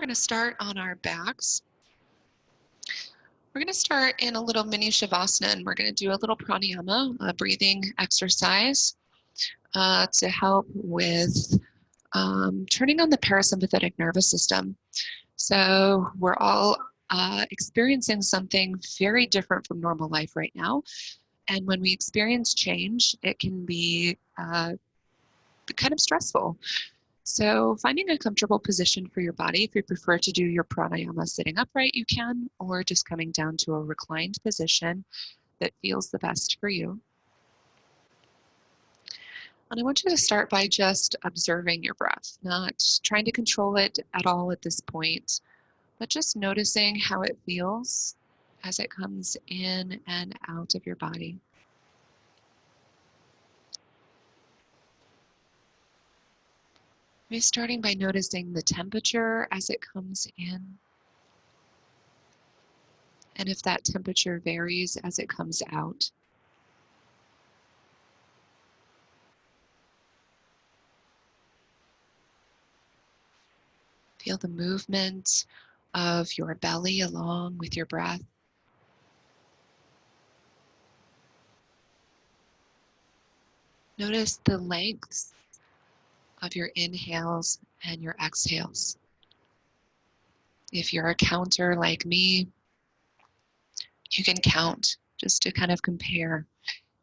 We're going to start on our backs. We're going to start in a little mini Shavasana, and we're going to do a little pranayama, a breathing exercise to help with turning on the parasympathetic nervous system. So we're all experiencing something very different from normal life right now. And when we experience change, it can be kind of stressful. So finding a comfortable position for your body, if you prefer to do your pranayama sitting upright, you can, or just coming down to a reclined position that feels the best for you. And I want you to start by just observing your breath, not trying to control it at all at this point, but just noticing how it feels as it comes in and out of your body. Maybe starting by noticing the temperature as it comes in, and if that temperature varies as it comes out. Feel the movement of your belly along with your breath. Notice the lengths of your inhales and your exhales. If you're a counter like me, you can count just to kind of compare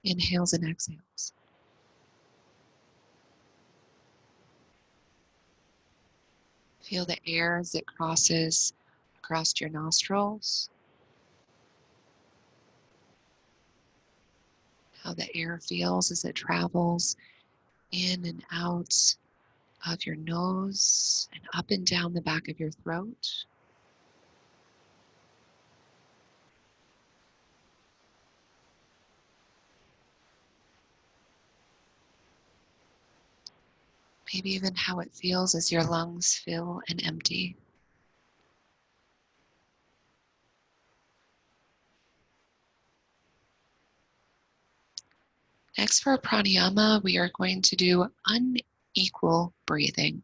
inhales and exhales. Feel the air as it crosses across your nostrils. How the air feels as it travels in and out of your nose and up and down the back of your throat. Maybe even how it feels as your lungs fill and empty. Next, for pranayama, we are going to do unequal breathing.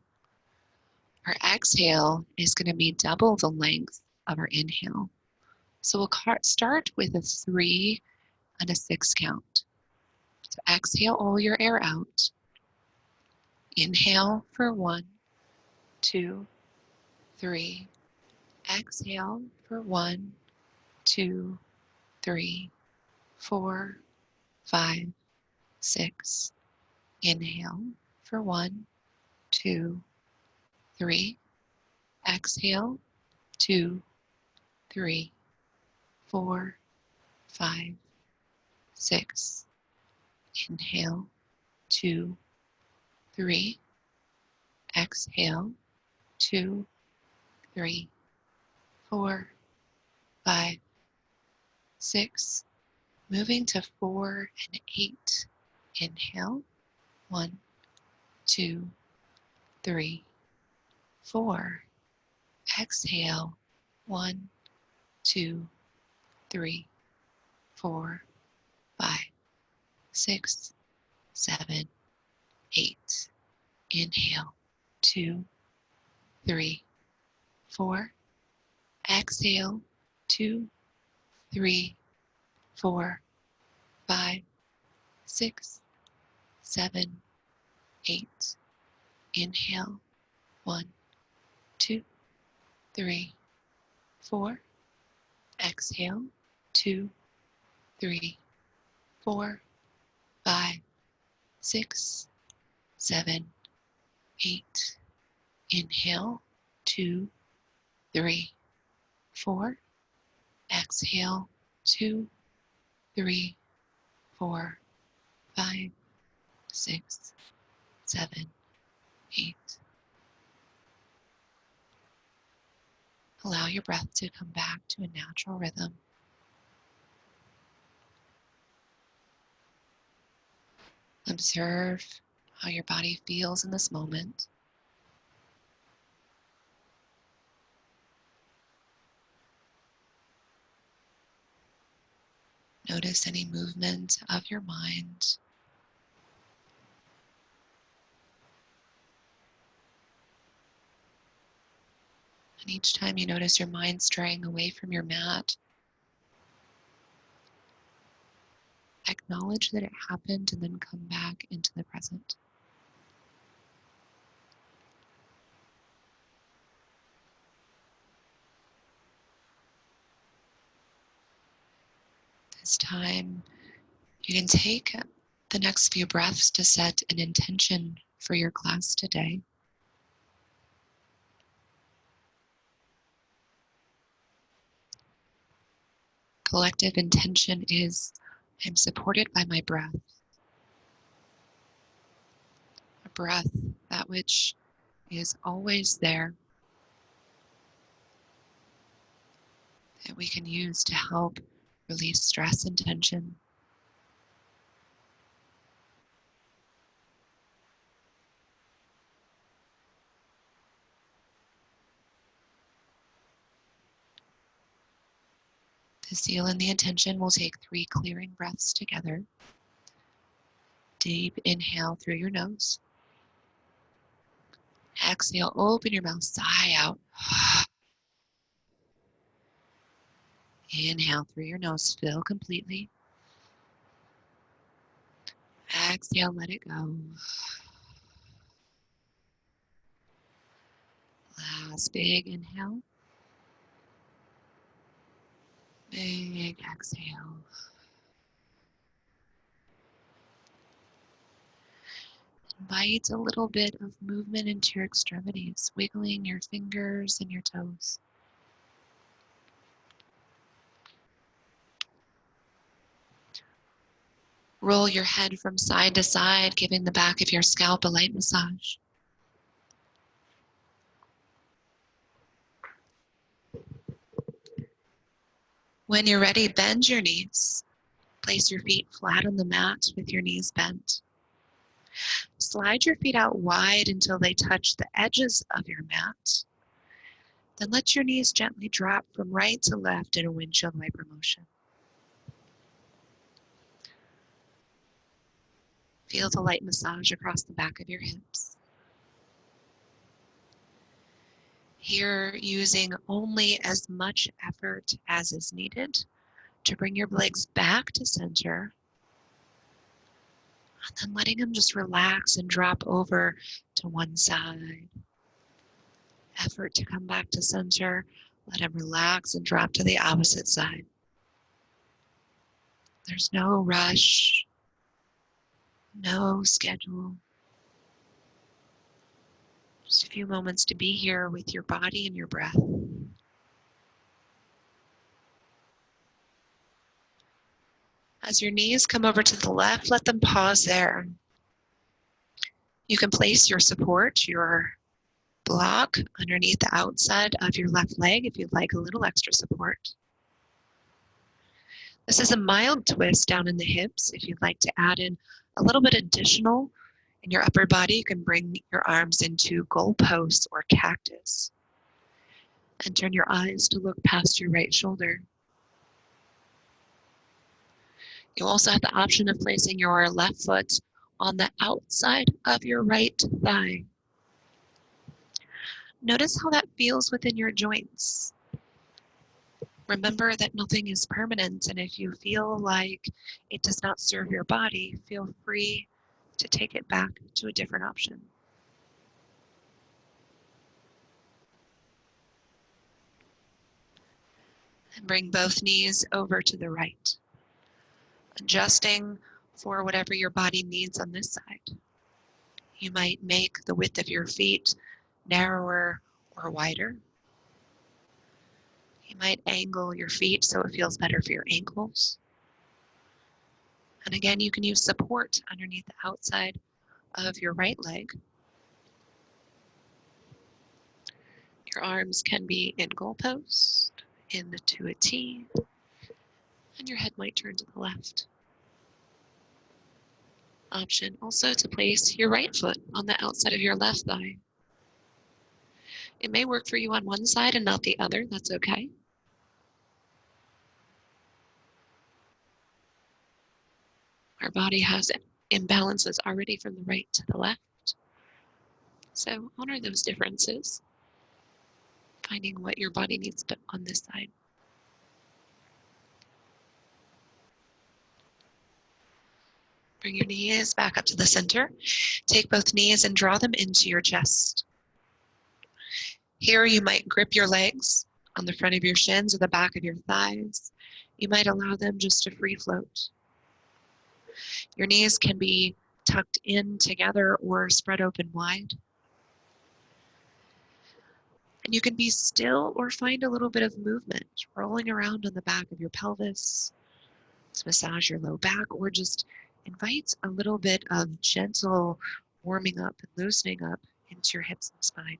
Our exhale is going to be double the length of our inhale. So we'll start with a 3 and a 6 count. So exhale all your air out. Inhale for 1, 2, 3. Exhale for 1, 2, 3, 4, 5, 6. Inhale for 1, 2, 3. Exhale, 2, 3, 4, 5, 6. Inhale, 2, 3. Exhale, 2, 3, 4, 5, 6. Moving to 4 and 8. Inhale, 1, 2, 3, 4. Exhale, 1, 2, 3, 4, 5, 6, 7, 8. Inhale, 2, 3, 4. Exhale, 2, 3, 4, 5, 6, 7, 8. Inhale, 1, 2, 3, 4. Exhale, 2, 3, 4, 5, 6, 7, 8. Inhale, 2, 3, 4. Exhale, 2, 3, 4, 5, 6, 7, 8. Allow your breath to come back to a natural rhythm. Observe how your body feels in this moment. Notice any movement of your mind. And each time you notice your mind straying away from your mat, acknowledge that it happened and then come back into the present. This time, you can take the next few breaths to set an intention for your class today. Collective intention is, I'm supported by my breath. A breath, that which is always there, that we can use to help release stress and tension. To seal in the intention, we'll take 3 clearing breaths together. Deep inhale through your nose. Exhale, open your mouth, sigh out. Inhale through your nose, fill completely. Exhale, let it go. Last big inhale. Big exhale. Invite a little bit of movement into your extremities, wiggling your fingers and your toes. Roll your head from side to side, giving the back of your scalp a light massage. When you're ready, bend your knees. Place your feet flat on the mat with your knees bent. Slide your feet out wide until they touch the edges of your mat. Then let your knees gently drop from right to left in a windshield wiper motion. Feel the light massage across the back of your hips. Here, using only as much effort as is needed to bring your legs back to center, and then letting them just relax and drop over to one side. Effort to come back to center, let them relax and drop to the opposite side. There's no rush, no schedule. Just a few moments to be here with your body and your breath. As your knees come over to the left, let them pause there. You can place your support, your block, underneath the outside of your left leg if you'd like a little extra support. This is a mild twist down in the hips. If you'd like to add in a little bit additional in your upper body, you can bring your arms into goalposts or cactus. And turn your eyes to look past your right shoulder. You also have the option of placing your left foot on the outside of your right thigh. Notice how that feels within your joints. Remember that nothing is permanent, and if you feel like it does not serve your body, feel free to take it back to a different option. And bring both knees over to the right, adjusting for whatever your body needs on this side. You might make the width of your feet narrower or wider. You might angle your feet so it feels better for your ankles. And again, you can use support underneath the outside of your right leg. Your arms can be in goalpost, into a T, and your head might turn to the left. Option also to place your right foot on the outside of your left thigh. It may work for you on one side and not the other, that's okay. Our body has imbalances already from the right to the left. So honor those differences. finding what your body needs on this side. Bring your knees back up to the center. Take both knees and draw them into your chest. Here you might grip your legs on the front of your shins or the back of your thighs. You might allow them just to free float. Your knees can be tucked in together or spread open wide. And you can be still or find a little bit of movement, rolling around on the back of your pelvis to massage your low back, or just invite a little bit of gentle warming up and loosening up into your hips and spine.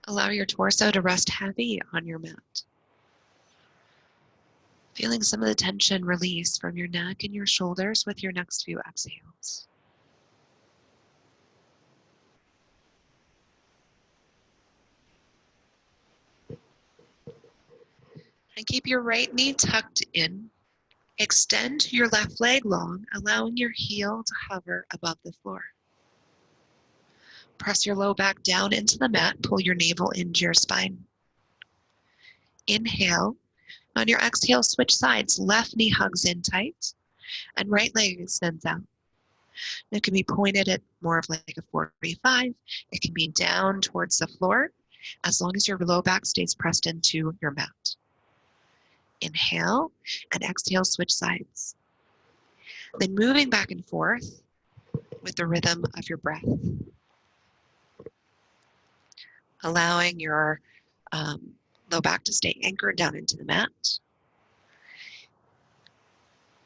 Allow your torso to rest heavy on your mat. Feeling some of the tension release from your neck and your shoulders with your next few exhales. And keep your right knee tucked in. Extend your left leg long, allowing your heel to hover above the floor. Press your low back down into the mat. Pull your navel into your spine. Inhale. On your exhale, switch sides. Left knee hugs in tight, and right leg extends out. It can be pointed at more of like a 45. It can be down towards the floor, as long as your low back stays pressed into your mat. Inhale, and exhale, switch sides. Then moving back and forth with the rhythm of your breath. Allowing your low back to stay anchored down into the mat.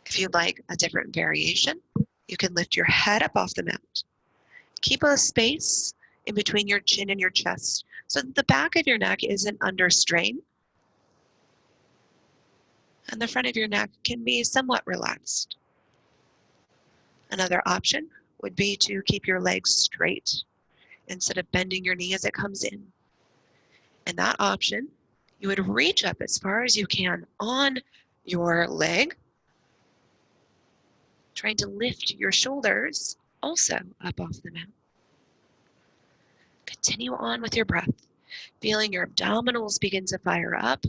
If you'd like a different variation, you can lift your head up off the mat. Keep a space in between your chin and your chest so that the back of your neck isn't under strain. And the front of your neck can be somewhat relaxed. Another option would be to keep your legs straight instead of bending your knee as it comes in. And that option, you would reach up as far as you can on your leg, trying to lift your shoulders also up off the mat. Continue on with your breath, feeling your abdominals begin to fire up.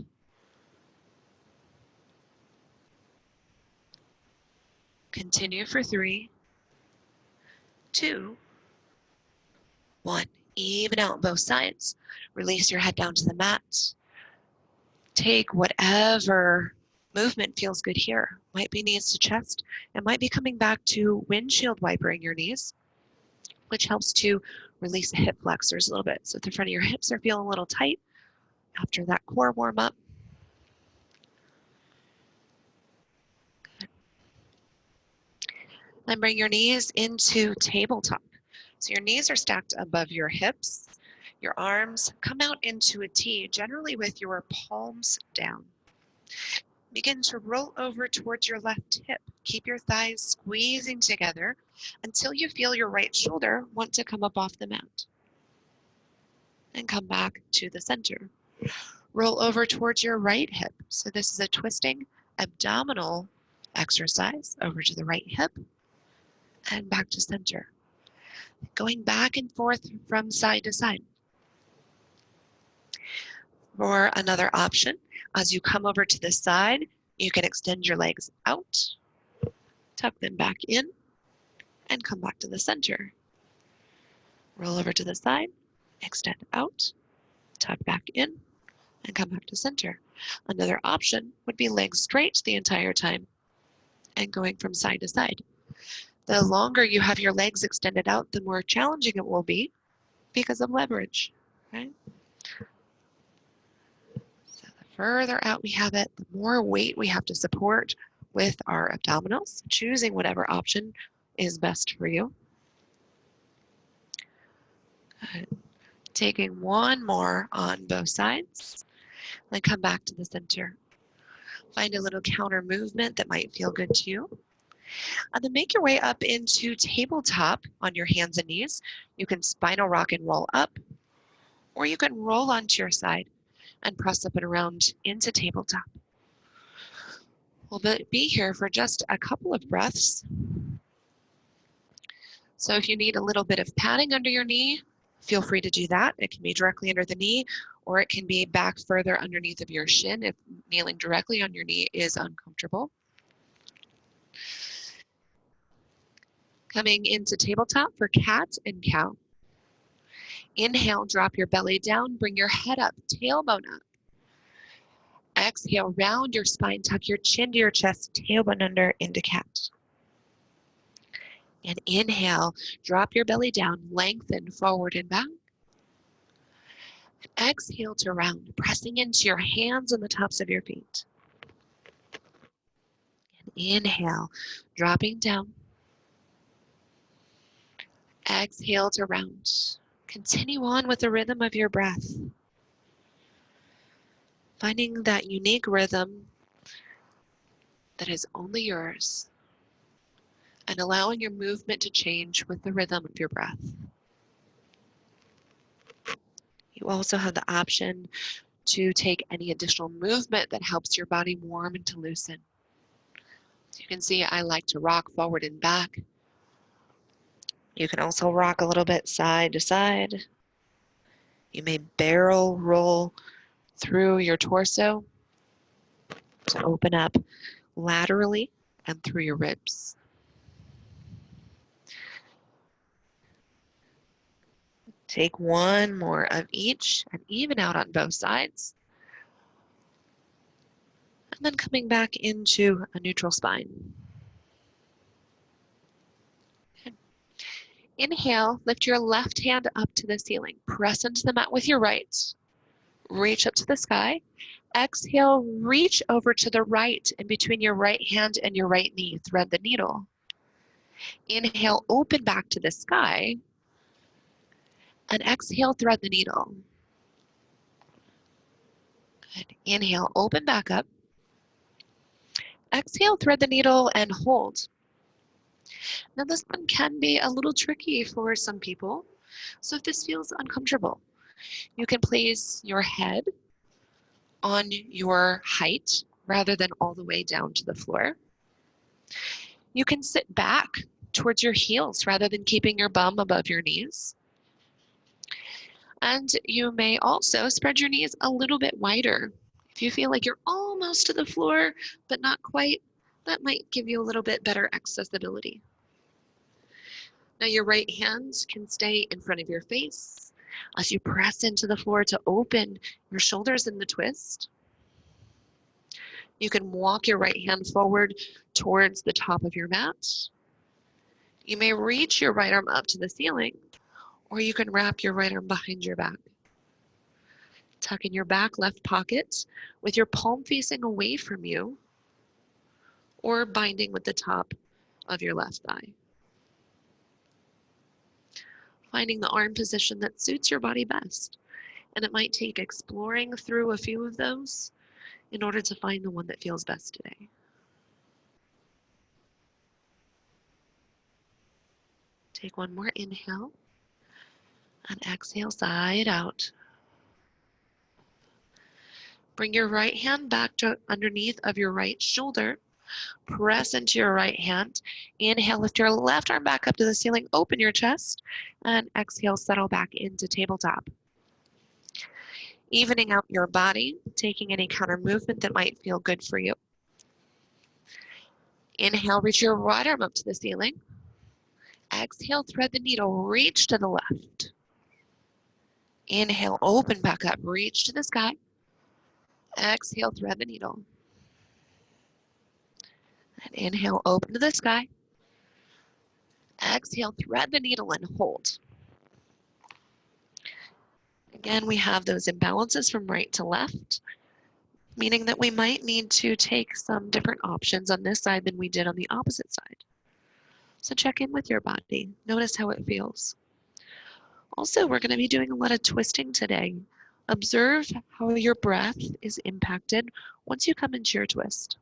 Continue for 3, 2, 1. Even out both sides. Release your head down to the mat. Take whatever movement feels good here. Might be knees to chest. It might be coming back to windshield wipering your knees, which helps to release the hip flexors a little bit. So if the front of your hips are feeling a little tight after that core warm up. Good. Then bring your knees into tabletop. So your knees are stacked above your hips. Your arms come out into a T, generally with your palms down. Begin to roll over towards your left hip. Keep your thighs squeezing together until you feel your right shoulder want to come up off the mat. And come back to the center. Roll over towards your right hip. So this is a twisting abdominal exercise. Over to the right hip and back to center. Going back and forth from side to side. For another option, as you come over to the side, you can extend your legs out, tuck them back in, and come back to the center. Roll over to the side, extend out, tuck back in, and come back to center. Another option would be legs straight the entire time and going from side to side. The longer you have your legs extended out, the more challenging it will be because of leverage, right? So the further out we have it, the more weight we have to support with our abdominals, choosing whatever option is best for you. Good. Taking one more on both sides, then come back to the center. Find a little counter movement that might feel good to you. And then make your way up into tabletop on your hands and knees. You can spinal rock and roll up, or you can roll onto your side and press up and around into tabletop. We'll be here for just a couple of breaths. So if you need a little bit of padding under your knee, feel free to do that. It can be directly under the knee, or it can be back further underneath of your shin if kneeling directly on your knee is uncomfortable. Coming into tabletop for cat and cow. Inhale, drop your belly down, bring your head up, tailbone up. Exhale, round your spine, tuck your chin to your chest, tailbone under into cat. And inhale, drop your belly down, lengthen forward and back. Exhale to round, pressing into your hands and the tops of your feet. And inhale, dropping down. Exhale to round. Continue on with the rhythm of your breath. Finding that unique rhythm that is only yours, and allowing your movement to change with the rhythm of your breath. You also have the option to take any additional movement that helps your body warm and to loosen. So you can see I like to rock forward and back. You can also rock a little bit side to side. You may barrel roll through your torso to open up laterally and through your ribs. Take one more of each and even out on both sides. And then coming back into a neutral spine. Okay. Inhale, lift your left hand up to the ceiling. Press into the mat with your right. Reach up to the sky. Exhale, reach over to the right, and between your right hand and your right knee, thread the needle. Inhale, open back to the sky. And exhale, thread the needle. Good. Inhale, open back up. Exhale, thread the needle and hold. Now this one can be a little tricky for some people. So if this feels uncomfortable, you can place your head on your height rather than all the way down to the floor. You can sit back towards your heels rather than keeping your bum above your knees. And you may also spread your knees a little bit wider. If you feel like you're almost to the floor, but not quite, that might give you a little bit better accessibility. Now your right hand can stay in front of your face as you press into the floor to open your shoulders in the twist. You can walk your right hand forward towards the top of your mat. You may reach your right arm up to the ceiling, or you can wrap your right arm behind your back. Tuck in your back left pocket with your palm facing away from you, or binding with the top of your left thigh. Finding the arm position that suits your body best. And it might take exploring through a few of those in order to find the one that feels best today. Take one more inhale and exhale side out. Bring your right hand back to underneath of your right shoulder. Press into your right hand. Inhale, lift your left arm back up to the ceiling, open your chest, and exhale, settle back into tabletop. Evening out your body, taking any counter movement that might feel good for you. Inhale, reach your right arm up to the ceiling. Exhale, thread the needle, reach to the left. Inhale, open back up, reach to the sky. Exhale, thread the needle. And inhale, open to the sky. Exhale, thread the needle and hold. Again, we have those imbalances from right to left, meaning that we might need to take some different options on this side than we did on the opposite side. So check in with your body. Notice how it feels. Also, we're going to be doing a lot of twisting today. Observe how your breath is impacted once you come into your twist.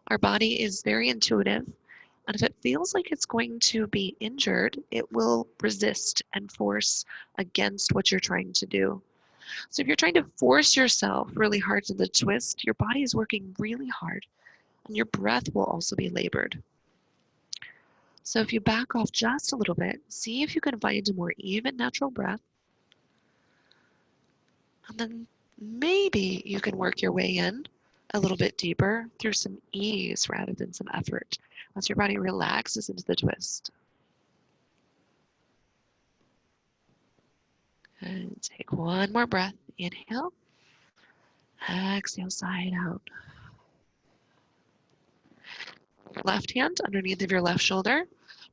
Our body is very intuitive, and if it feels like it's going to be injured, it will resist and force against what you're trying to do. So if you're trying to force yourself really hard to the twist, your body is working really hard, and your breath will also be labored. So if you back off just a little bit, see if you can find a more even natural breath. And then maybe you can work your way in a little bit deeper through some ease rather than some effort as your body relaxes into the twist. And take one more breath. Inhale. Exhale, side out. Left hand underneath of your left shoulder.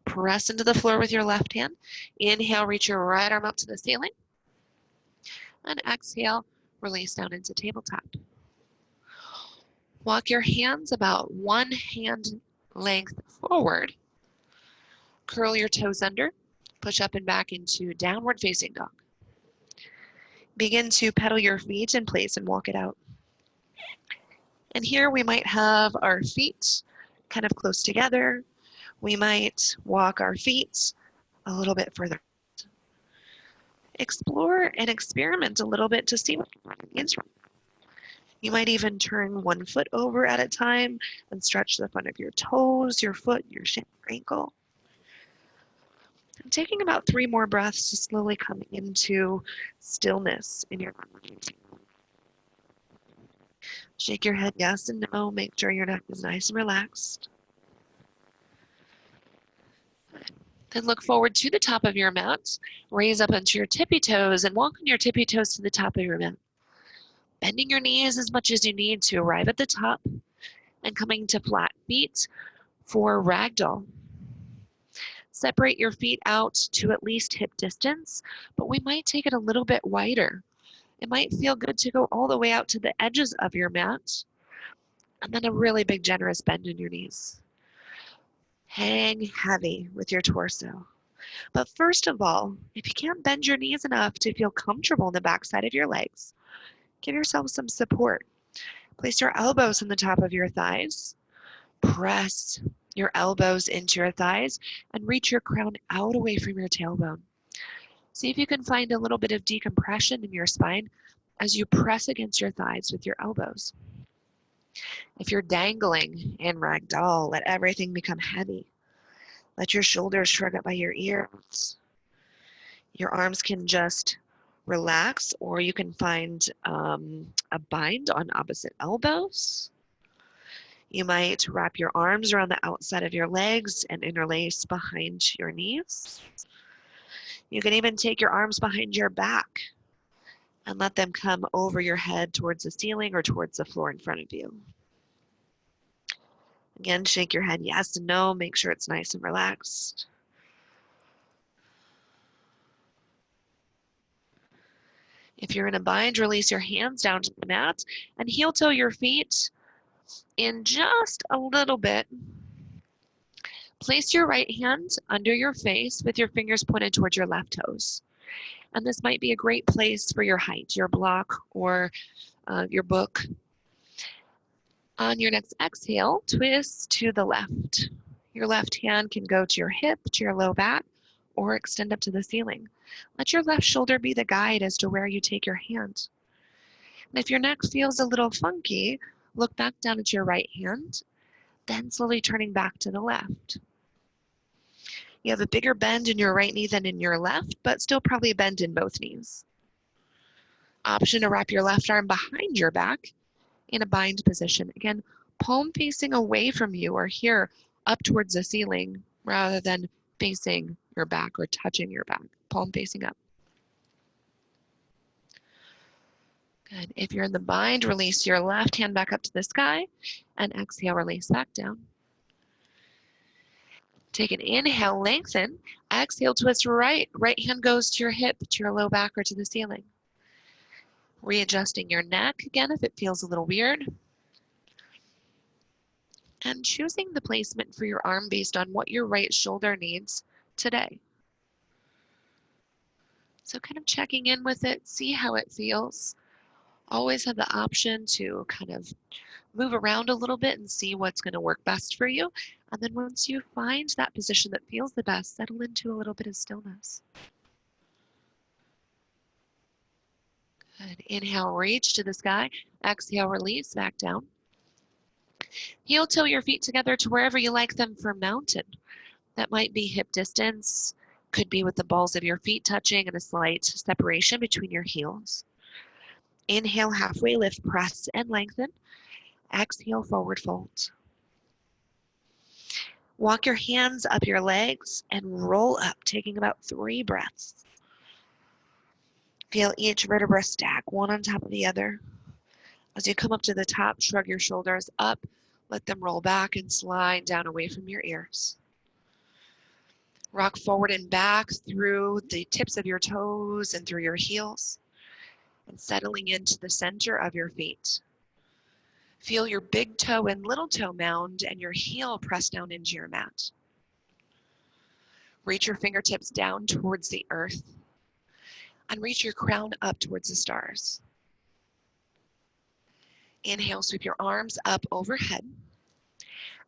Press into the floor with your left hand. Inhale, reach your right arm up to the ceiling. And exhale, release down into tabletop. Walk your hands about one hand length forward. Curl your toes under. Push up and back into downward facing dog. Begin to pedal your feet in place and walk it out. And here we might have our feet kind of close together. We might walk our feet a little bit further. Explore and experiment a little bit to see what means. You might even turn one foot over at a time and stretch the front of your toes, your foot, your shin, your ankle. And taking about 3 more breaths to slowly come into stillness in your mind. Shake your head yes and no. Make sure your neck is nice and relaxed. Then look forward to the top of your mat. Raise up onto your tippy toes and walk on your tippy toes to the top of your mat. Bending your knees as much as you need to arrive at the top and coming to flat feet for ragdoll. Separate your feet out to at least hip distance, but we might take it a little bit wider. It might feel good to go all the way out to the edges of your mat and then a really big generous bend in your knees. Hang heavy with your torso. But first of all, if you can't bend your knees enough to feel comfortable in the backside of your legs, give yourself some support. Place your elbows on the top of your thighs. Press your elbows into your thighs and reach your crown out away from your tailbone. See if you can find a little bit of decompression in your spine as you press against your thighs with your elbows. If you're dangling in ragdoll, let everything become heavy. Let your shoulders shrug up by your ears. Your arms can just relax, or you can find a bind on opposite elbows. You might wrap your arms around the outside of your legs and interlace behind your knees. You can even take your arms behind your back and let them come over your head towards the ceiling or towards the floor in front of you. Again, shake your head yes and no. Make sure it's nice and relaxed. If you're in a bind, release your hands down to the mat and heel toe your feet in just a little bit. Place your right hand under your face with your fingers pointed towards your left toes. And this might be a great place for your height, your block, or your book. On your next exhale, twist to the left. Your left hand can go to your hip, to your low back, or extend up to the ceiling. Let your left shoulder be the guide as to where you take your hand. And if your neck feels a little funky, look back down at your right hand, then slowly turning back to the left. You have a bigger bend in your right knee than in your left, but still probably a bend in both knees. Option to wrap your left arm behind your back in a bind position. Again, palm facing away from you or here up towards the ceiling rather than facing your back or touching your back. Palm facing up. Good. If you're in the bind, release your left hand back up to the sky and exhale, release back down. Take an inhale, lengthen. Exhale, twist right. Right hand goes to your hip, to your low back, or to the ceiling. Readjusting your neck again if it feels a little weird. And choosing the placement for your arm based on what your right shoulder needs today. So kind of checking in with it, see how it feels. Always have the option to kind of move around a little bit and see what's going to work best for you. And then once you find that position that feels the best, settle into a little bit of stillness. Good. Inhale, reach to the sky. Exhale, release back down. Heel toe your feet together to wherever you like them for mountain. That might be hip distance, could be with the balls of your feet touching and a slight separation between your heels. Inhale, halfway lift, press and lengthen. Exhale, forward fold. Walk your hands up your legs and roll up, taking about 3 breaths. Feel each vertebra stack one on top of the other. As you come up to the top, shrug your shoulders up, let them roll back and slide down away from your ears. Rock forward and back through the tips of your toes and through your heels, and settling into the center of your feet. Feel your big toe and little toe mound and your heel press down into your mat. Reach your fingertips down towards the earth and reach your crown up towards the stars. Inhale, sweep your arms up overhead.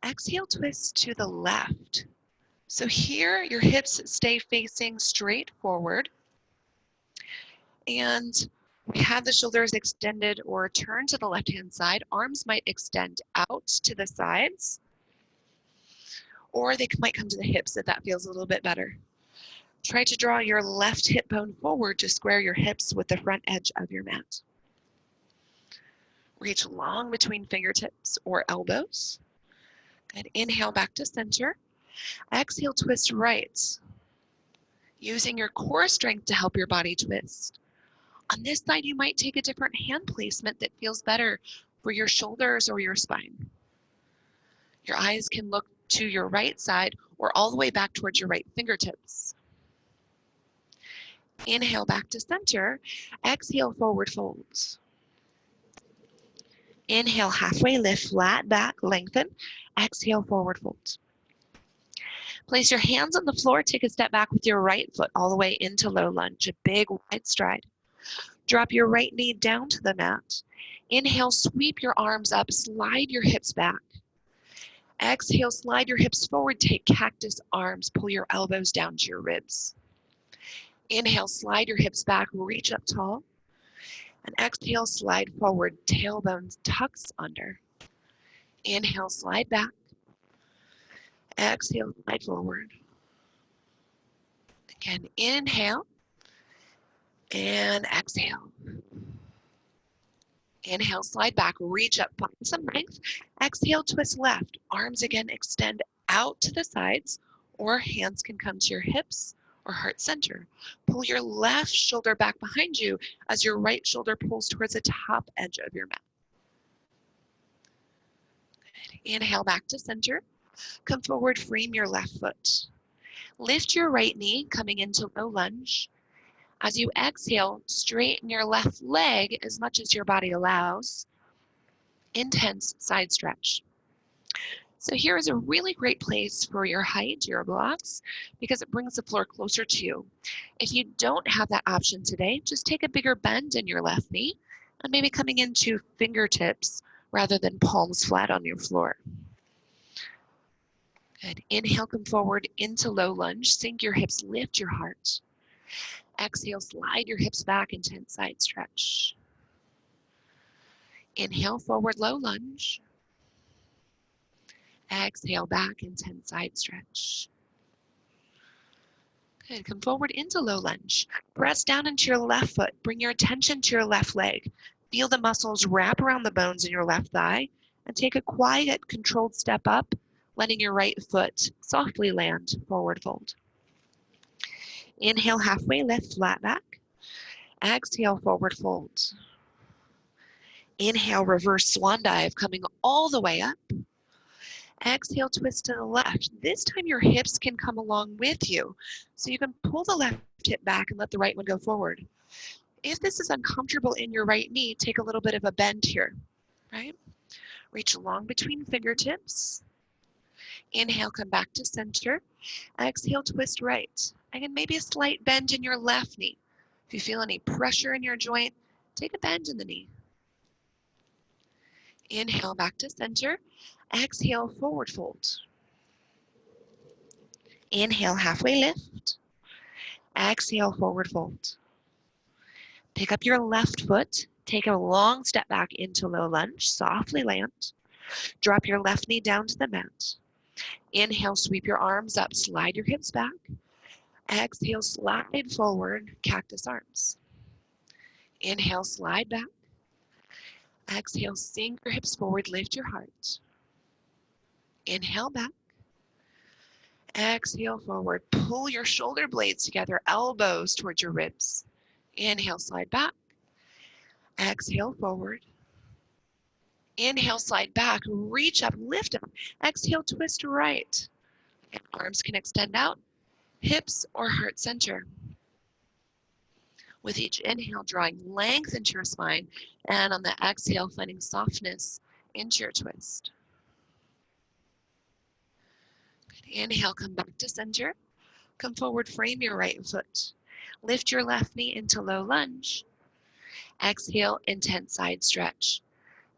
Exhale, twist to the left. So here, your hips stay facing straight forward. And we have the shoulders extended or turned to the left-hand side. Arms might extend out to the sides, or they might come to the hips if that feels a little bit better. Try to draw your left hip bone forward to square your hips with the front edge of your mat. Reach long between fingertips or elbows. Good. Inhale back to center. Exhale, twist right. Using your core strength to help your body twist. On this side, you might take a different hand placement that feels better for your shoulders or your spine. Your eyes can look to your right side or all the way back towards your right fingertips. Inhale back to center. Exhale, forward folds. Inhale, halfway lift, flat back, lengthen. Exhale, forward fold. Place your hands on the floor. Take a step back with your right foot all the way into low lunge, a big wide stride. Drop your right knee down to the mat. Inhale, sweep your arms up, slide your hips back. Exhale, slide your hips forward, take cactus arms, pull your elbows down to your ribs. Inhale, slide your hips back, reach up tall. And exhale, slide forward, tailbone tucks under. Inhale, slide back. Exhale, slide forward. Again, inhale and exhale. Inhale, slide back, reach up, find some length. Exhale, twist left. Arms again extend out to the sides, or hands can come to your hips or heart center. Pull your left shoulder back behind you as your right shoulder pulls towards the top edge of your mat. Good. Inhale back to center. Come forward, frame your left foot. Lift your right knee, coming into low lunge. As you exhale, straighten your left leg as much as your body allows. Intense side stretch. So here is a really great place for your height, your blocks, because it brings the floor closer to you. If you don't have that option today, just take a bigger bend in your left knee and maybe coming into fingertips rather than palms flat on your floor. Good. Inhale, come forward into low lunge. Sink your hips, lift your heart. Exhale, slide your hips back, intense side stretch. Inhale, forward low lunge. Exhale, back, intense side stretch. Good. Come forward into low lunge. Press down into your left foot. Bring your attention to your left leg. Feel the muscles wrap around the bones in your left thigh and take a quiet, controlled step up, letting your right foot softly land, forward fold. Inhale, halfway lift, flat back. Exhale, forward fold. Inhale, reverse swan dive, coming all the way up. Exhale, twist to the left. This time your hips can come along with you. So you can pull the left hip back and let the right one go forward. If this is uncomfortable in your right knee, take a little bit of a bend here, right? Reach long between fingertips. Inhale, come back to center. Exhale, twist right. Again, maybe a slight bend in your left knee. If you feel any pressure in your joint, take a bend in the knee. Inhale, back to center. Exhale, forward fold. Inhale, halfway lift. Exhale, forward fold. Pick up your left foot. Take a long step back into low lunge. Softly land. Drop your left knee down to the mat. Inhale, sweep your arms up, slide your hips back. Exhale, slide forward, cactus arms. Inhale, slide back. Exhale, sink your hips forward, lift your heart. Inhale back. Exhale forward, pull your shoulder blades together, elbows towards your ribs. Inhale, slide back. Exhale forward. Inhale, slide back, reach up, lift up. Exhale, twist right. And arms can extend out, hips or heart center. With each inhale, drawing length into your spine, and on the exhale, finding softness into your twist. Good. Inhale, come back to center. Come forward, frame your right foot. Lift your left knee into low lunge. Exhale, intense side stretch.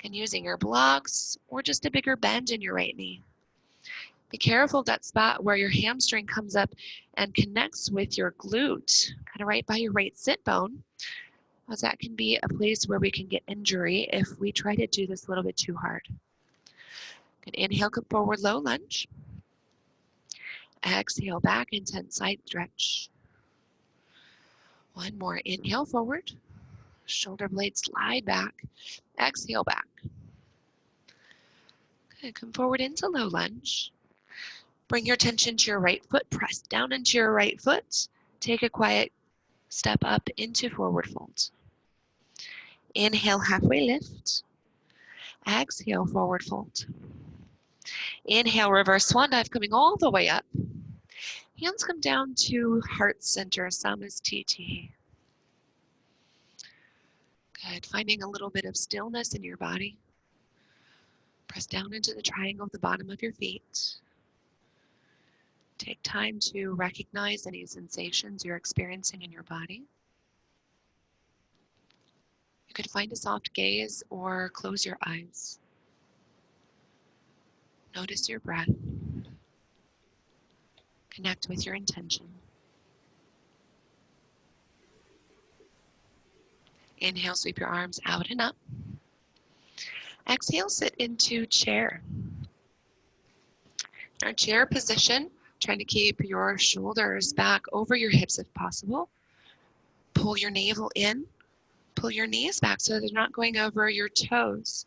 And using your blocks or just a bigger bend in your right knee. Be careful of that spot where your hamstring comes up and connects with your glute, kind of right by your right sit bone, as that can be a place where we can get injury if we try to do this a little bit too hard. Good. Inhale, come forward, low lunge. Exhale, back, intense side stretch. One more. Inhale, forward. Shoulder blades slide back. Exhale, back. Good. Come forward into low lunge. Bring your attention to your right foot. Press down into your right foot. Take a quiet step up into forward fold. Inhale, halfway lift. Exhale, forward fold. Inhale, reverse swan dive, coming all the way up. Hands come down to heart center, Samasthiti. Good. Finding a little bit of stillness in your body. Press down into the triangle at the bottom of your feet. Take time to recognize any sensations you're experiencing in your body. You could find a soft gaze or close your eyes. Notice your breath. Connect with your intention. Inhale, sweep your arms out and up. Exhale, sit into chair. Our chair position, trying to keep your shoulders back over your hips if possible. Pull your navel in. Pull your knees back so they're not going over your toes.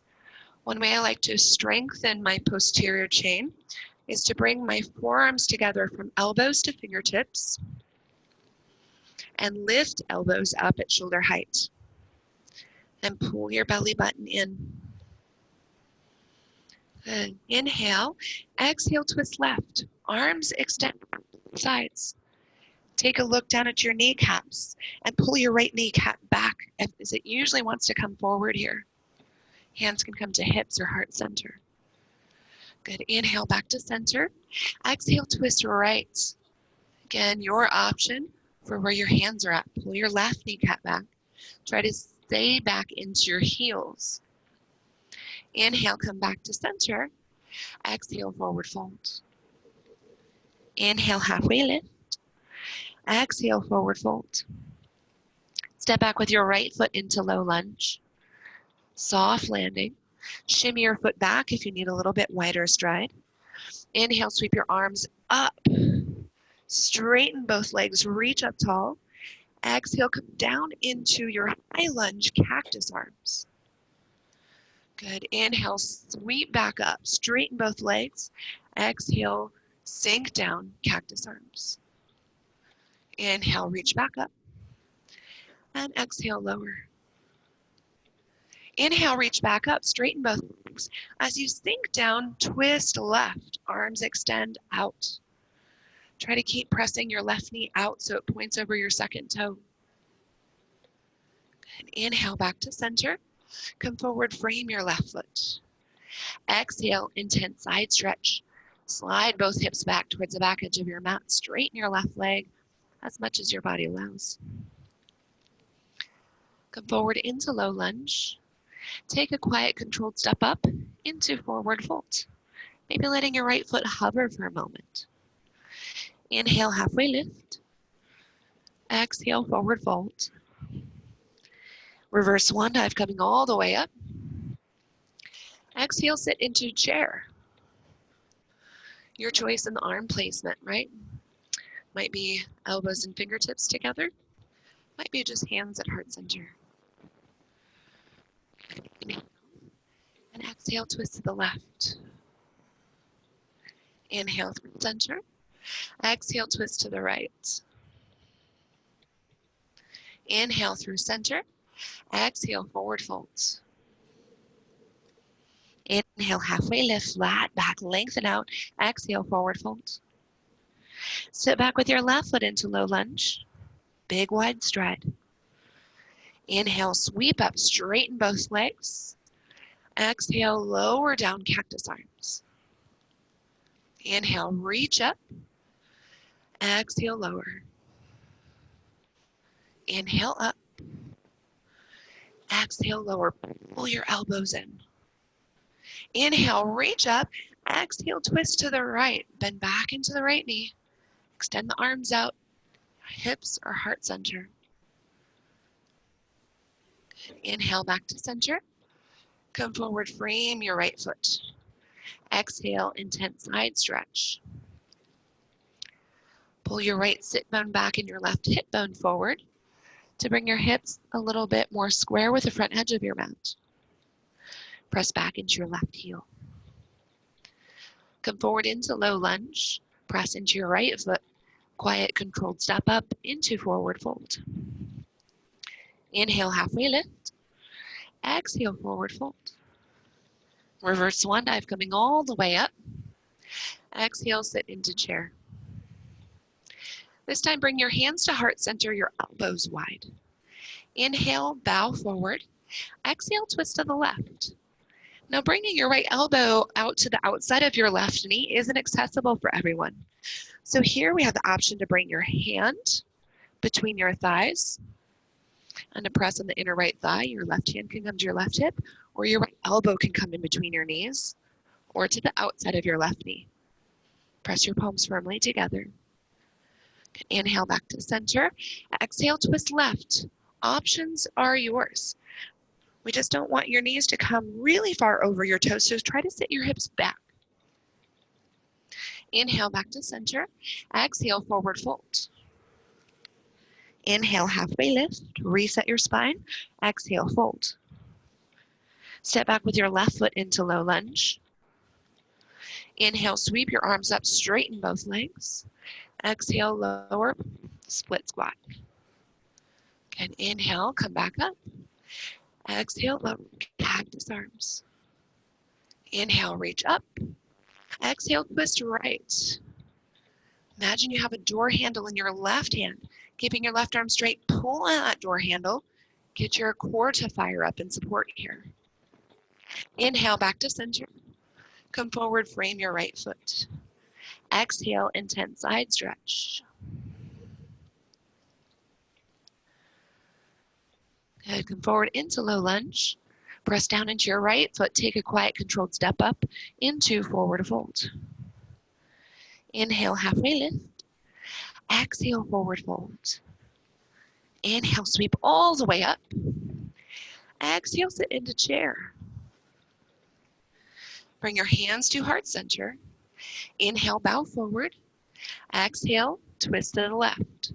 One way I like to strengthen my posterior chain is to bring my forearms together from elbows to fingertips and lift elbows up at shoulder height. And pull your belly button in. Good. Inhale. Exhale, twist left. Arms extend sides. Take a look down at your kneecaps and pull your right kneecap back as it usually wants to come forward here. Hands can come to hips or heart center. Good. Inhale, back to center. Exhale, twist right. Again, your option for where your hands are at. Pull your left kneecap back. Try to stay back into your heels. Inhale, come back to center. Exhale, forward fold. Inhale, halfway lift. Exhale, forward fold. Step back with your right foot into low lunge. Soft landing. Shimmy your foot back if you need a little bit wider stride. Inhale, sweep your arms up. Straighten both legs, reach up tall. Exhale, come down into your high lunge, cactus arms. Good. Inhale, sweep back up, straighten both legs. Exhale, sink down, cactus arms. Inhale, reach back up. And exhale, lower. Inhale, reach back up, straighten both legs. As you sink down, twist left, arms extend out. Try to keep pressing your left knee out so it points over your second toe. Good. Inhale, back to center. Come forward, frame your left foot. Exhale, intense side stretch. Slide both hips back towards the back edge of your mat. Straighten your left leg as much as your body allows. Come forward into low lunge. Take a quiet, controlled step up into forward fold. Maybe letting your right foot hover for a moment. Inhale, halfway lift. Exhale, forward fold. Reverse swan dive, coming all the way up. Exhale, sit into chair. Your choice in the arm placement, right? Might be elbows and fingertips together. Might be just hands at heart center. Inhale and exhale, twist to the left. Inhale through center. Exhale, twist to the right. Inhale through center. Exhale, forward fold. Inhale, halfway lift, flat back, lengthen out. Exhale, forward fold. Sit back with your left foot into low lunge. Big wide stride. Inhale, sweep up, straighten both legs. Exhale, lower down, cactus arms. Inhale, reach up. Exhale, lower. Inhale, up. Exhale, lower. Pull your elbows in. Inhale, reach up. Exhale, twist to the right. Bend back into the right knee. Extend the arms out. Hips or heart center. Inhale, back to center. Come forward, frame your right foot. Exhale, intense side stretch. Pull your right sit bone back and your left hip bone forward to bring your hips a little bit more square with the front edge of your mat. Press back into your left heel. Come forward into low lunge. Press into your right foot. Quiet, controlled step up into forward fold. Inhale, halfway lift. Exhale, forward fold. Reverse swan dive coming all the way up. Exhale, sit into chair. This time, bring your hands to heart center, your elbows wide. Inhale, bow forward. Exhale, twist to the left. Now, bringing your right elbow out to the outside of your left knee isn't accessible for everyone. So here we have the option to bring your hand between your thighs and to press on the inner right thigh. Your left hand can come to your left hip, or your right elbow can come in between your knees or to the outside of your left knee. Press your palms firmly together. Inhale back to center. Exhale, twist left. Options are yours. We just don't want your knees to come really far over your toes, so try to sit your hips back. Inhale back to center. Exhale, forward fold. Inhale, halfway lift. Reset your spine. Exhale, fold. Step back with your left foot into low lunge. Inhale, sweep your arms up, straighten both legs. Exhale, lower, split squat. Again, inhale, come back up. Exhale, lower, cactus arms. Inhale, reach up. Exhale, twist right. Imagine you have a door handle in your left hand. Keeping your left arm straight, pull on that door handle. Get your core to fire up and support here. Inhale, back to center. Come forward, frame your right foot. Exhale, intense side stretch. Good, come forward into low lunge. Press down into your right foot. Take a quiet, controlled step up into forward fold. Inhale, halfway lift. Exhale, forward fold. Inhale, sweep all the way up. Exhale, sit into chair. Bring your hands to heart center. Inhale, bow forward. Exhale, twist to the left.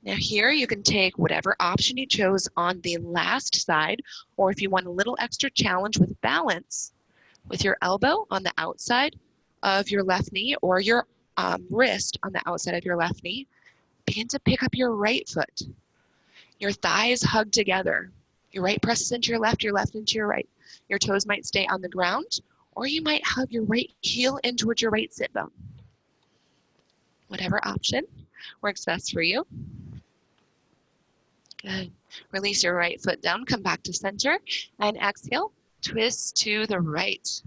Now here you can take whatever option you chose on the last side, or if you want a little extra challenge with balance, with your elbow on the outside of your left knee or your wrist on the outside of your left knee, begin to pick up your right foot. Your thighs hug together. Your right presses into your left into your right. Your toes might stay on the ground, or you might hug your right heel in towards your right sit bone. Whatever option works best for you. Good. Release your right foot down, come back to center, and exhale, twist to the right.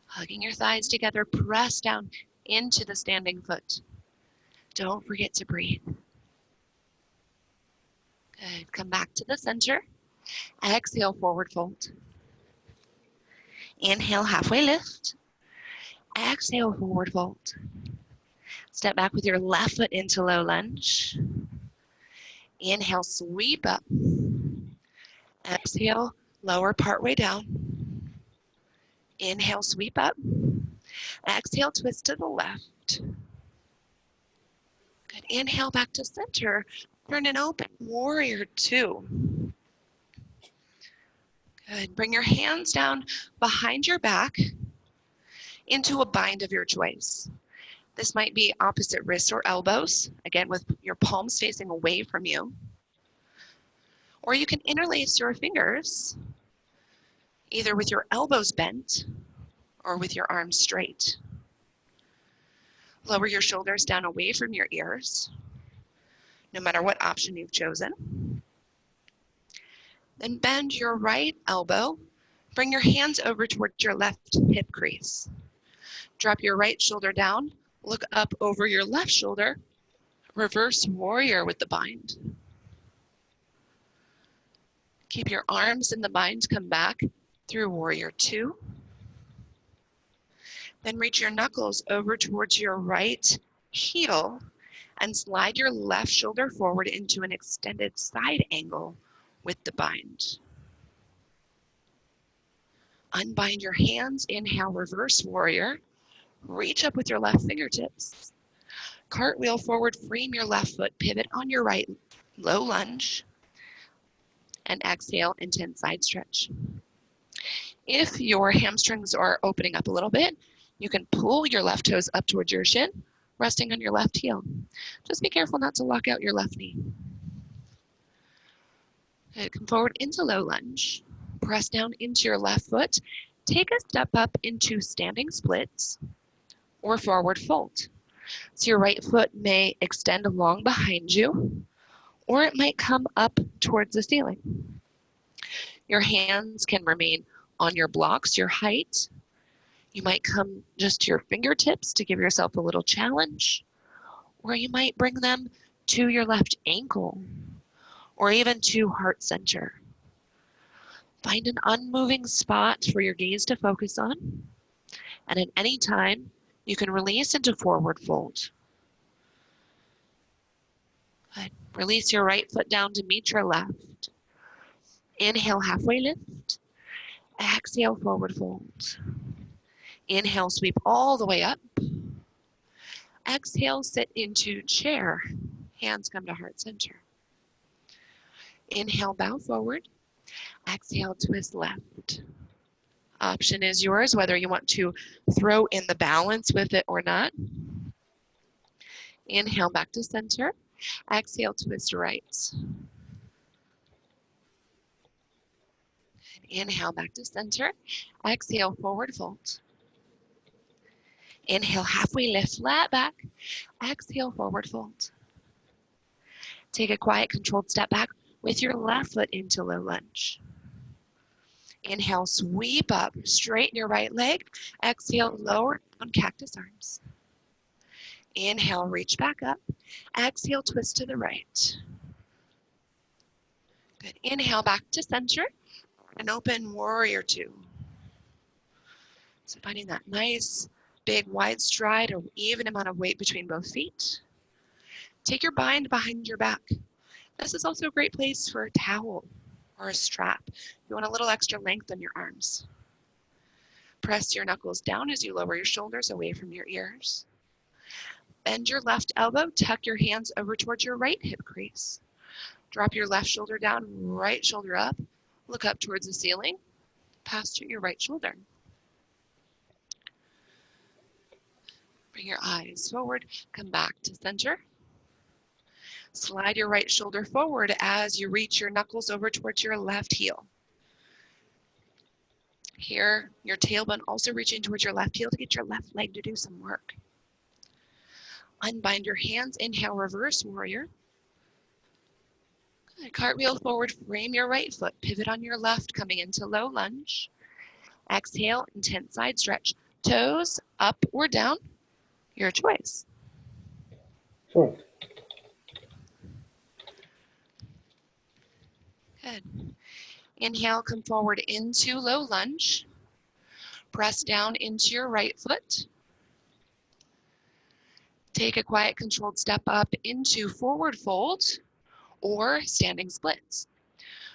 Hugging your thighs together, press down into the standing foot. Don't forget to breathe. Good. Come back to the center. Exhale, forward fold. Inhale, halfway lift. Exhale, forward fold. Step back with your left foot into low lunge. Inhale, sweep up. Exhale, lower partway down. Inhale, sweep up. Exhale, twist to the left. Good. Inhale, back to center. Turn and open, warrior two. Good. Bring your hands down behind your back into a bind of your choice. This might be opposite wrists or elbows, again, with your palms facing away from you. Or you can interlace your fingers, either with your elbows bent or with your arms straight. Lower your shoulders down away from your ears, no matter what option you've chosen. Then bend your right elbow. Bring your hands over towards your left hip crease. Drop your right shoulder down. Look up over your left shoulder. Reverse warrior with the bind. Keep your arms in the bind. Come back through warrior two. Then reach your knuckles over towards your right heel and slide your left shoulder forward into an extended side angle with the bind. Unbind your hands. Inhale, reverse warrior. Reach up with your left fingertips. Cartwheel forward, frame your left foot, pivot on your right, low lunge, and exhale, intense side stretch. If your hamstrings are opening up a little bit, you can pull your left toes up towards your shin, resting on your left heel. Just be careful not to lock out your left knee. Good. Come forward into low lunge. Press down into your left foot. Take a step up into standing splits or forward fold. So your right foot may extend long behind you, or it might come up towards the ceiling. Your hands can remain on your blocks, your height. You might come just to your fingertips to give yourself a little challenge, or you might bring them to your left ankle, or even to heart center. Find an unmoving spot for your gaze to focus on, and at any time, you can release into forward fold. Good. Release your right foot down to meet your left. Inhale, halfway lift. Exhale, forward fold. Inhale, sweep all the way up. Exhale, sit into chair. Hands come to heart center. Inhale, bow forward. Exhale, twist left. Option is yours, whether you want to throw in the balance with it or not. Inhale, back to center. Exhale, twist right. Inhale, back to center. Exhale, forward fold. Inhale, halfway lift, flat back. Exhale, forward fold. Take a quiet, controlled step back with your left foot into low lunge. Inhale, sweep up, straighten your right leg. Exhale, lower down, cactus arms. Inhale, reach back up. Exhale, twist to the right. Good. Inhale, back to center and open warrior two. So finding that nice, big, wide stride, or even amount of weight between both feet. Take your bind behind your back. This is also a great place for a towel or a strap. You want a little extra length on your arms. Press your knuckles down as you lower your shoulders away from your ears. Bend your left elbow, tuck your hands over towards your right hip crease. Drop your left shoulder down, right shoulder up. Look up towards the ceiling, past your right shoulder. Bring your eyes forward, come back to center. Slide your right shoulder forward as you reach your knuckles over towards your left heel. Here, your tailbone also reaching towards your left heel to get your left leg to do some work. Unbind your hands, inhale, reverse warrior. Good. Cartwheel forward, frame your right foot, pivot on your left, coming into low lunge. Exhale, intense side stretch. Toes up or down, your choice. Sure. Good. Inhale, come forward into low lunge. Press down into your right foot. Take a quiet, controlled step up into forward fold or standing splits.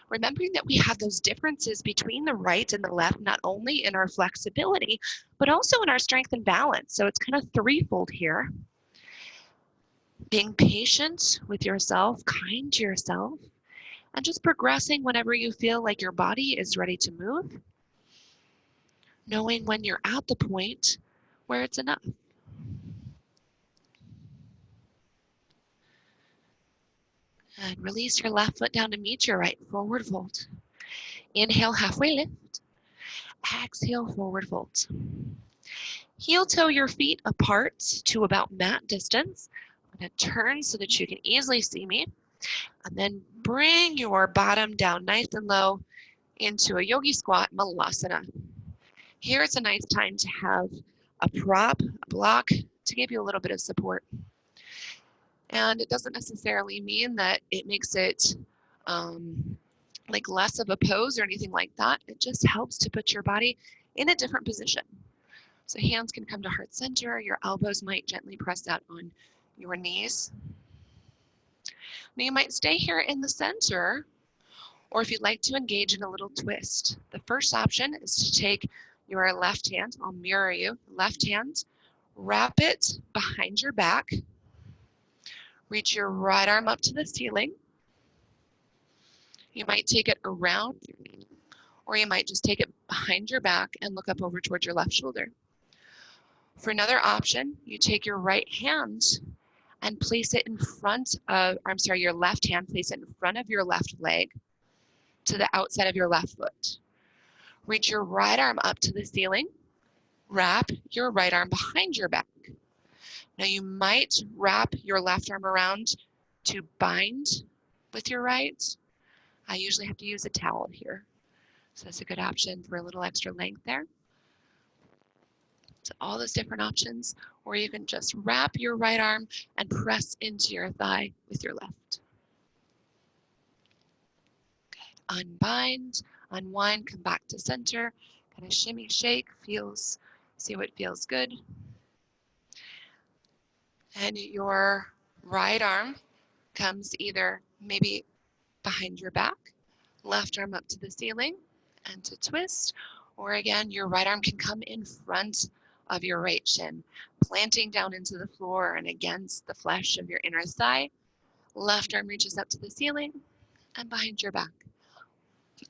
remembering that we have those differences between the right and the left, not only in our flexibility, but also in our strength and balance. So it's kind of threefold here. Being patient with yourself, kind to yourself, and just progressing whenever you feel like your body is ready to move, knowing when you're at the point where it's enough. And release your left foot down to meet your right, forward fold. Inhale, halfway lift. Exhale, forward fold. Heel toe your feet apart to about mat distance. I'm going to turn so that you can easily see me. And then bring your bottom down nice and low into a yogi squat, malasana. Here it's a nice time to have a prop, a block, to give you a little bit of support. And it doesn't necessarily mean that it makes it like less of a pose or anything like that. It just helps to put your body in a different position. So hands can come to heart center. Your elbows might gently press out on your knees. Now you might stay here in the center, or if you'd like to engage in a little twist. The first option is to take your left hand, I'll mirror you, left hand, wrap it behind your back, reach your right arm up to the ceiling. You might take it around, or you might just take it behind your back and look up over towards your left shoulder. For another option, you take your right hand and place it in front of, your left hand, place it in front of your left leg to the outside of your left foot. Reach your right arm up to the ceiling, wrap your right arm behind your back. Now you might wrap your left arm around to bind with your right. I usually have to use a towel here. So that's a good option for a little extra length there. So all those different options, or you can just wrap your right arm and press into your thigh with your left. Good. Unbind, unwind, come back to center, kind of shimmy, shake, see what feels good. And your right arm comes either maybe behind your back, left arm up to the ceiling and to twist, or again, your right arm can come in front of your right shin, planting down into the floor and against the flesh of your inner thigh. Left arm reaches up to the ceiling and behind your back.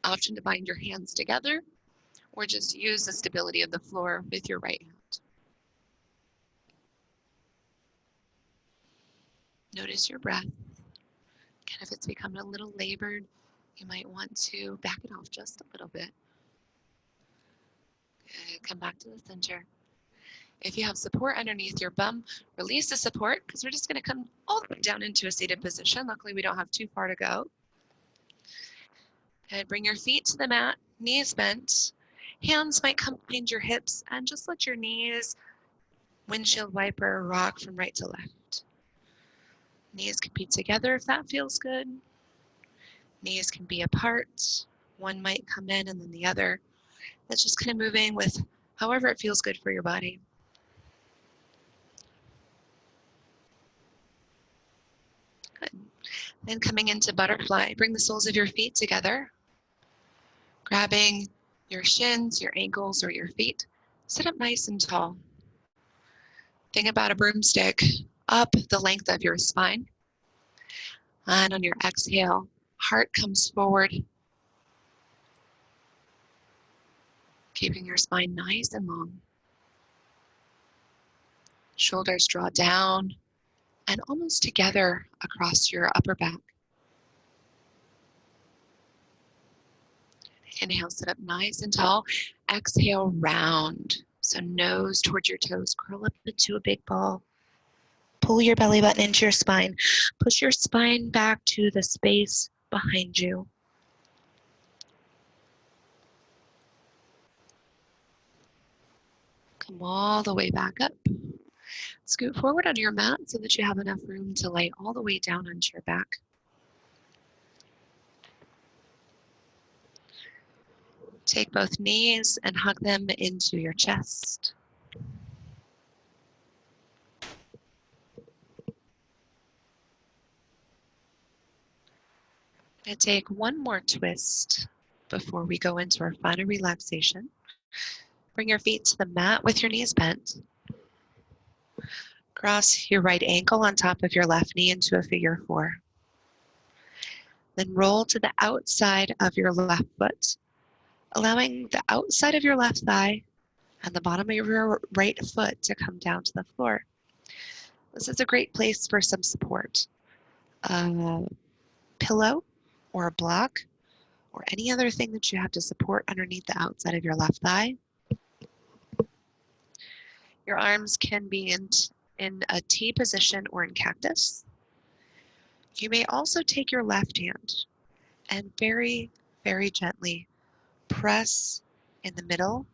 Option to bind your hands together or just use the stability of the floor with your right hand. Notice your breath. And if it's becoming a little labored, you might want to back it off just a little bit. Good. Come back to the center. If you have support underneath your bum, release the support because we're just going to come all the way down into a seated position. Luckily, we don't have too far to go. And bring your feet to the mat, knees bent. Hands might come behind your hips and just let your knees windshield wiper rock from right to left. Knees can be together if that feels good. Knees can be apart. One might come in and then the other. That's just kind of moving with however it feels good for your body. Good. Then coming into butterfly, bring the soles of your feet together, grabbing your shins, your ankles, or your feet. Sit up nice and tall. Think about a broomstick up the length of your spine. And on your exhale, heart comes forward, keeping your spine nice and long. Shoulders draw down and almost together across your upper back. Inhale, sit up nice and tall. Exhale, round. So nose towards your toes, curl up into a big ball. Pull your belly button into your spine. Push your spine back to the space behind you. Come all the way back up. Scoot forward on your mat so that you have enough room to lay all the way down onto your back. Take both knees and hug them into your chest. And take one more twist before we go into our final relaxation. Bring your feet to the mat with your knees bent. Cross your right ankle on top of your left knee into a figure four. Then roll to the outside of your left foot, allowing the outside of your left thigh and the bottom of your right foot to come down to the floor. This is a great place for some support. A pillow or a block or any other thing that you have to support underneath the outside of your left thigh. Your arms can be in a T position or in cactus. You may also take your left hand and very, very gently press in the middle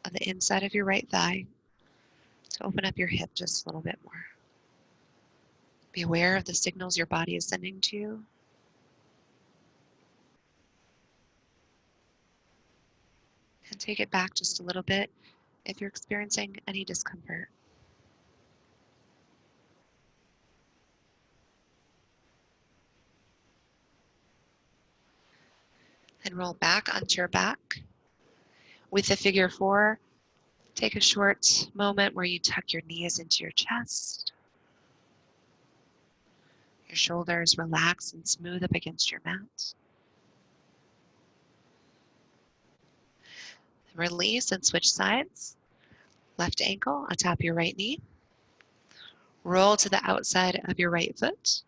of the inside of your right thigh to open up your hip just a little bit more. Be aware of the signals your body is sending to you. And take it back just a little bit if you're experiencing any discomfort. Then roll back onto your back. With the figure four, take a short moment where you tuck your knees into your chest. Your shoulders relax and smooth up against your mat. Release and switch sides. Left ankle on top of your right knee. Roll to the outside of your right foot.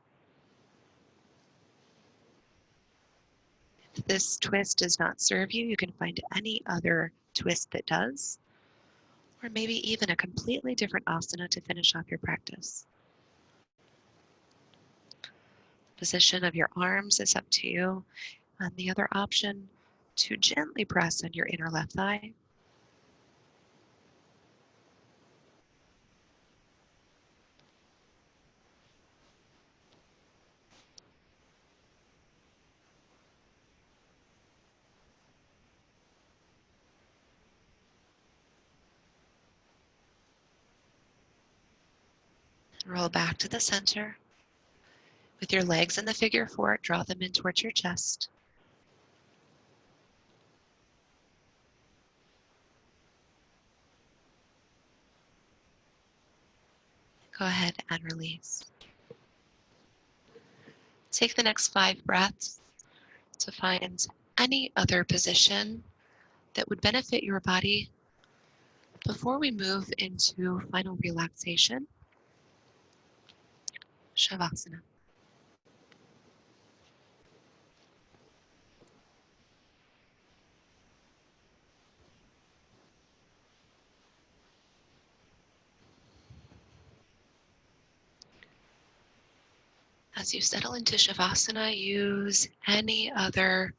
If this twist does not serve you, you can find any other twist that does, or maybe even a completely different asana to finish off your practice. Position of your arms is up to you. And the other option, to gently press on your inner left thigh. Roll back to the center. With your legs in the figure four, draw them in towards your chest. Go ahead and release. Take the next 5 breaths to find any other position that would benefit your body before we move into final relaxation, Shavasana. As you settle into Shavasana, use any other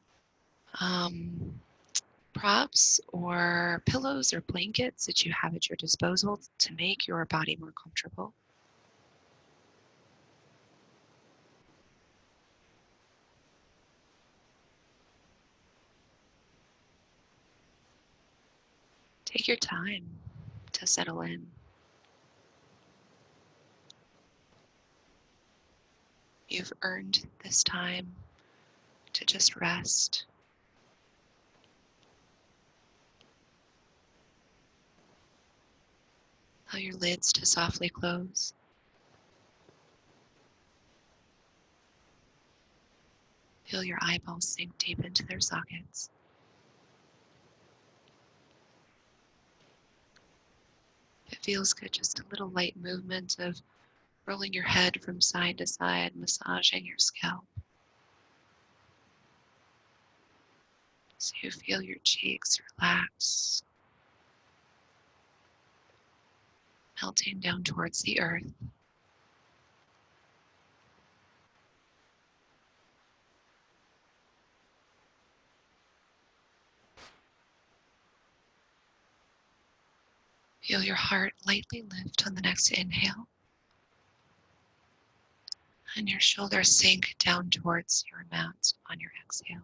props or pillows or blankets that you have at your disposal to make your body more comfortable. Take your time to settle in. You've earned this time to just rest. Allow your lids to softly close. Feel your eyeballs sink deep into their sockets. If it feels good, just a little light movement of rolling your head from side to side, massaging your scalp. So you feel your cheeks relax, melting down towards the earth. Feel your heart lightly lift on the next inhale, and your shoulders sink down towards your mat on your exhale.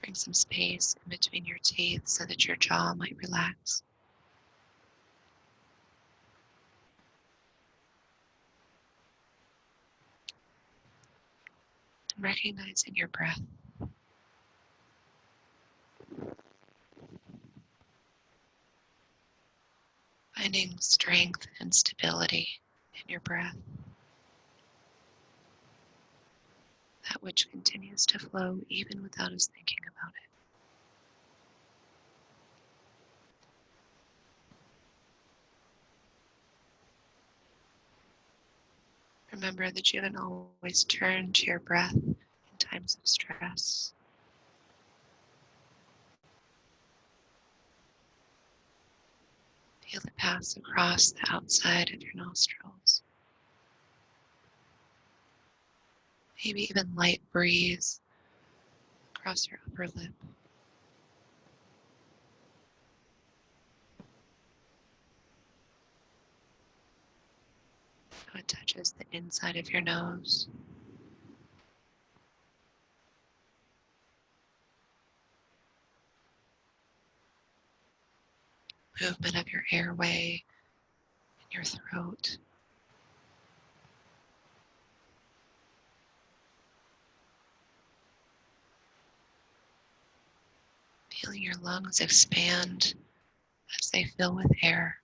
Bring some space in between your teeth so that your jaw might relax. and recognizing your breath. Finding strength and stability in your breath, that which continues to flow even without us thinking about it. Remember that you can always turn to your breath in times of stress. Feel it pass across the outside of your nostrils. Maybe even light breeze across your upper lip. How it touches the inside of your nose. Movement of your airway in your throat. Feeling your lungs expand as they fill with air.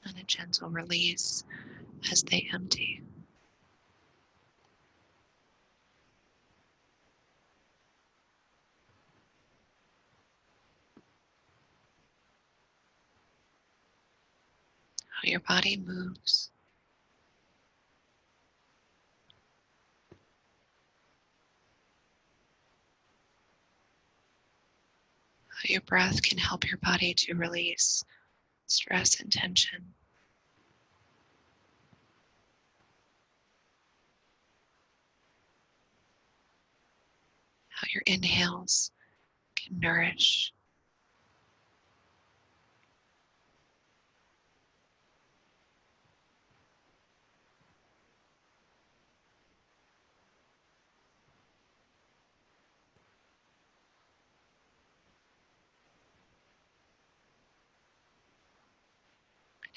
And a gentle release as they empty. How your body moves. How your breath can help your body to release stress and tension. How your inhales can nourish.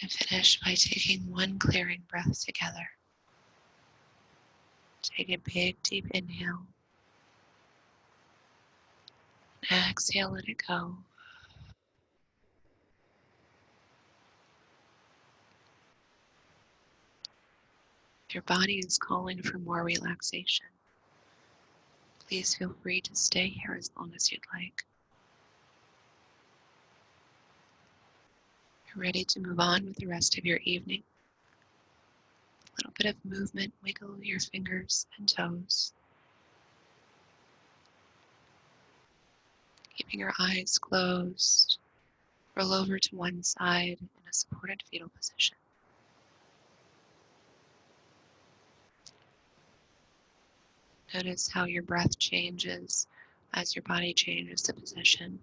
And finish by taking one clearing breath together. Take a big, deep inhale. And exhale, let it go. If your body is calling for more relaxation, please feel free to stay here as long as you'd like. You're ready to move on with the rest of your evening. A little bit of movement, wiggle your fingers and toes. Keeping your eyes closed, roll over to one side in a supported fetal position. Notice how your breath changes as your body changes the position.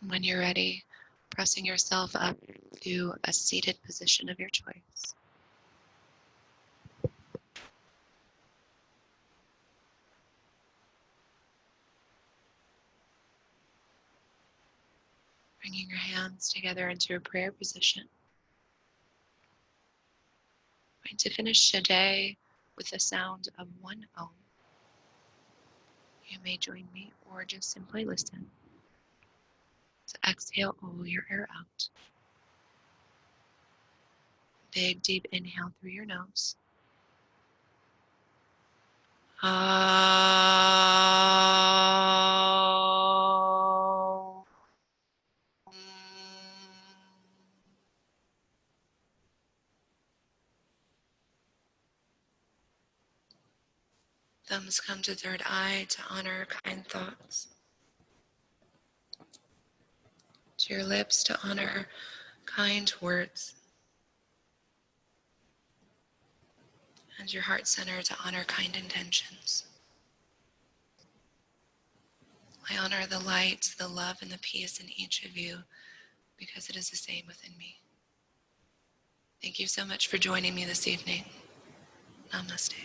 When you're ready, pressing yourself up to a seated position of your choice. Bringing your hands together into a prayer position. Going to finish today with the sound of one Om. You may join me or just simply listen. So exhale all your air out. Big deep inhale through your nose. Thumbs come to third eye to honor kind thoughts. To your lips to honor kind words. And your heart center to honor kind intentions. I honor the light, the love, and the peace in each of you because it is the same within me. Thank you so much for joining me this evening. Namaste.